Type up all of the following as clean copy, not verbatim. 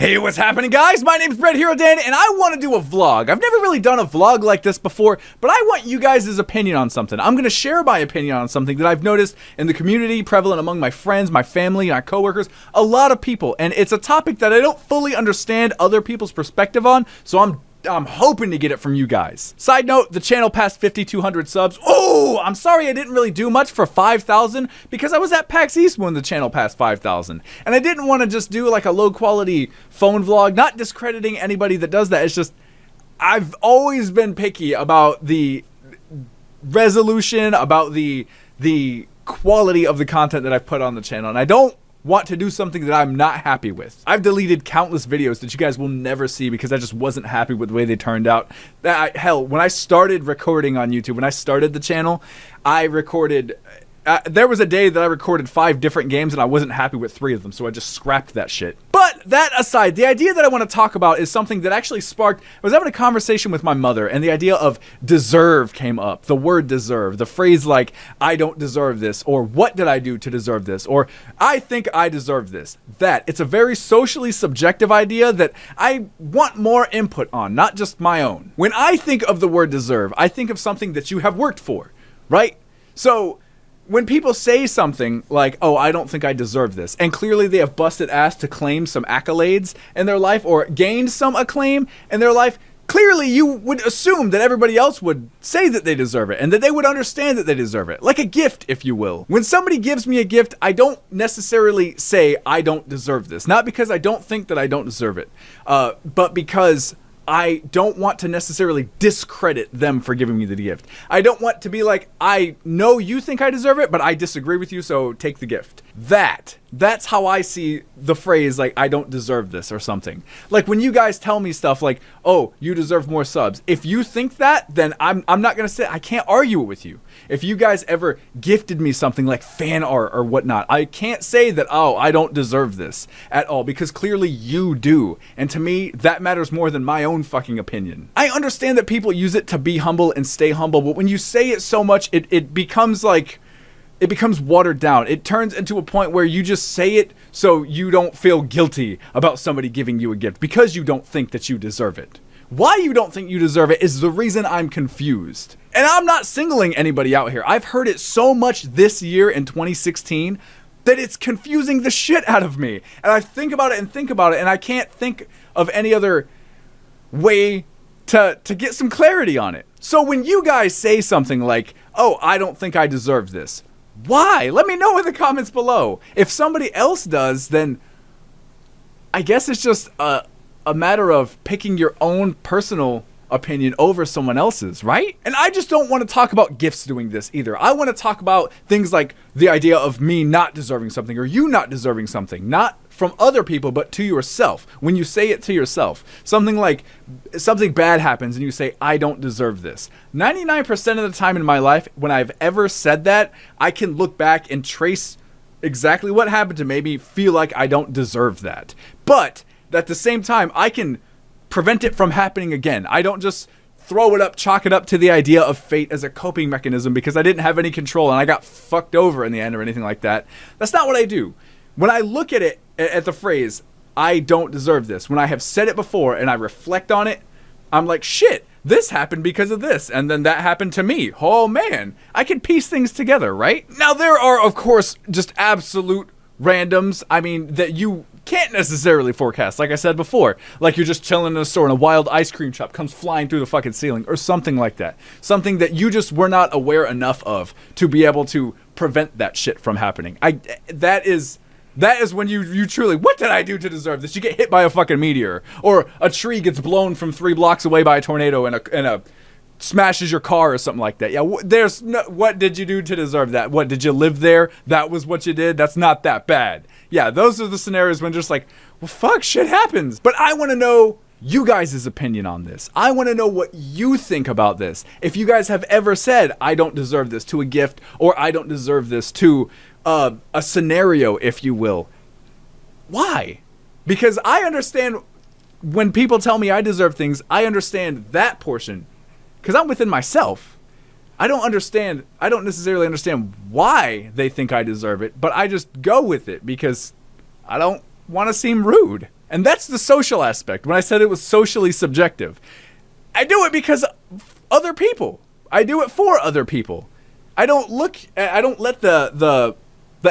Hey, what's happening, guys? My name's Bread Hero Dan, and I want to do a vlog. I've never really done a vlog like this before, but I want you guys' opinion on something. I'm going to share my opinion on something that I've noticed in the community, prevalent among my friends, my family, my coworkers, a lot of people, and it's a topic that I don't fully understand other people's perspective on, so I'm hoping to get it from you guys. Side note, the channel passed 5,200 subs. Oh, I'm sorry I didn't really do much for 5,000 because I was at PAX East when the channel passed 5,000. And I didn't want to just do like a low quality phone vlog, not discrediting anybody that does that. It's just, I've always been picky about the resolution, about the quality of the content that I've put on the channel. And I don't want to do something that I'm not happy with. I've deleted countless videos that you guys will never see because I just wasn't happy with the way they turned out. Hell, when I started recording on YouTube, when I started the channel, I recorded... there was a day that I recorded 5 different games and I wasn't happy with 3 of them, so I just scrapped that shit. But that aside, the idea that I want to talk about is something that actually sparked... I was having a conversation with my mother, and the idea of deserve came up. The word deserve. The phrase like, I don't deserve this, or what did I do to deserve this, or I think I deserve this. That. It's a very socially subjective idea that I want more input on, not just my own. When I think of the word deserve, I think of something that you have worked for, right? So... when people say something like, oh, I don't think I deserve this, and clearly they have busted ass to claim some accolades in their life or gained some acclaim in their life, clearly you would assume that everybody else would say that they deserve it and that they would understand that they deserve it. Like a gift, if you will. When somebody gives me a gift, I don't necessarily say I don't deserve this. Not because I don't think that I don't deserve it, but because I don't want to necessarily discredit them for giving me the gift. I don't want to be like, I know you think I deserve it, but I disagree with you, so take the gift. That's how I see the phrase, like, I don't deserve this or something. Like, when you guys tell me stuff like, oh, you deserve more subs. If you think that, then I'm not going to say, I can't argue it with you. If you guys ever gifted me something like fan art or whatnot, I can't say that, oh, I don't deserve this at all, because clearly you do. And to me, that matters more than my own fucking opinion. I understand that people use it to be humble and stay humble, but when you say it so much, it becomes like... it becomes watered down. It turns into a point where you just say it so you don't feel guilty about somebody giving you a gift because you don't think that you deserve it. Why you don't think you deserve it is the reason I'm confused. And I'm not singling anybody out here. I've heard it so much this year in 2016 that it's confusing the shit out of me. And I think about it and I can't think of any other way to get some clarity on it. So when you guys say something like, oh, I don't think I deserve this, why? Let me know in the comments below. If somebody else does, then I guess it's just a matter of picking your own personal opinion over someone else's, right? And I just don't want to talk about gifts doing this either. I want to talk about things like the idea of me not deserving something or you not deserving something, not from other people, but to yourself. When you say it to yourself, something like something bad happens and you say, I don't deserve this. 99% of the time in my life, when I've ever said that, I can look back and trace exactly what happened to maybe feel like I don't deserve that. But at the same time, I can prevent it from happening again. I don't just throw it up, chalk it up to the idea of fate as a coping mechanism because I didn't have any control and I got fucked over in the end or anything like that. That's not what I do. When I look at it, at the phrase, I don't deserve this, when I have said it before and I reflect on it, I'm like, shit, this happened because of this, and then that happened to me. Oh man, I can piece things together, right? Now there are, of course, just absolute randoms, I mean, that you can't necessarily forecast, like I said before. Like you're just chilling in a store and a wild ice cream truck comes flying through the fucking ceiling, or something like that. Something that you just were not aware enough of to be able to prevent that shit from happening. That is when you truly, what did I do to deserve this? You get hit by a fucking meteor, or a tree gets blown from 3 blocks away by a tornado and smashes your car or something like that. Yeah, there's no, what did you do to deserve that? What, did you live there? That was what you did? That's not that bad. Yeah, those are the scenarios when just like, well, fuck, shit happens. But I want to know you guys' opinion on this. I want to know what you think about this. If you guys have ever said, I don't deserve this to a gift, or I don't deserve this to a scenario, if you will. Why? Because I understand when people tell me I deserve things, I understand that portion. Because I'm within myself. I don't necessarily understand why they think I deserve it, but I just go with it because I don't want to seem rude. And that's the social aspect. When I said it was socially subjective, I do it because other people. I do it for other people. I don't let the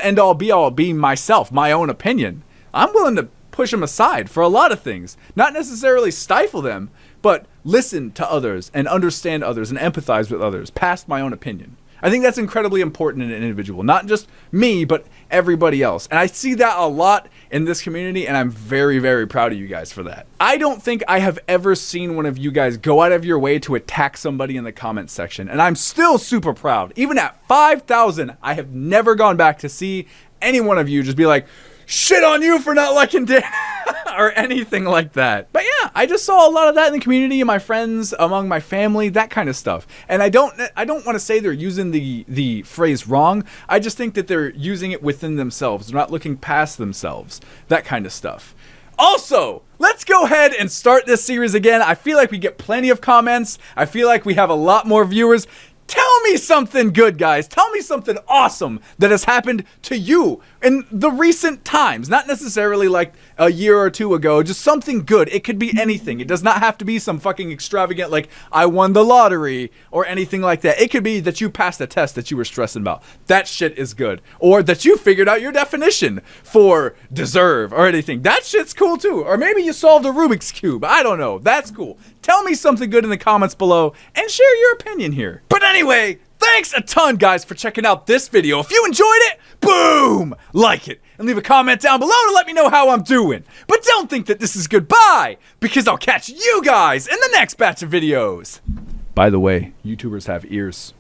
end all be all be myself, my own opinion. I'm willing to push them aside for a lot of things. Not necessarily stifle them, but listen to others and understand others and empathize with others past my own opinion. I think that's incredibly important in an individual. Not just me, but everybody else. And I see that a lot in this community, and I'm very, very proud of you guys for that. I don't think I have ever seen one of you guys go out of your way to attack somebody in the comments section. And I'm still super proud. Even at 5,000, I have never gone back to see any one of you just be like, shit on you for not liking Dan or anything like that. But yeah, I just saw a lot of that in the community, and my friends, among my family, that kind of stuff. And I don't want to say they're using the phrase wrong. I just think that they're using it within themselves. They're not looking past themselves. That kind of stuff. Also, let's go ahead and start this series again. I feel like we get plenty of comments. I feel like we have a lot more viewers. Tell me something good, guys. Tell me something awesome that has happened to you in the recent times. Not necessarily like a year or two ago, just something good. It could be anything. It does not have to be some fucking extravagant like I won the lottery or anything like that. It could be that you passed a test that you were stressing about. That shit is good. Or that you figured out your definition for deserve or anything. That shit's cool too. Or maybe you solved a Rubik's Cube. I don't know. That's cool. Tell me something good in the comments below and share your opinion here. But anyway, thanks a ton, guys, for checking out this video. If you enjoyed it, boom, like it, and leave a comment down below to let me know how I'm doing. But don't think that this is goodbye, because I'll catch you guys in the next batch of videos. By the way, YouTubers have ears.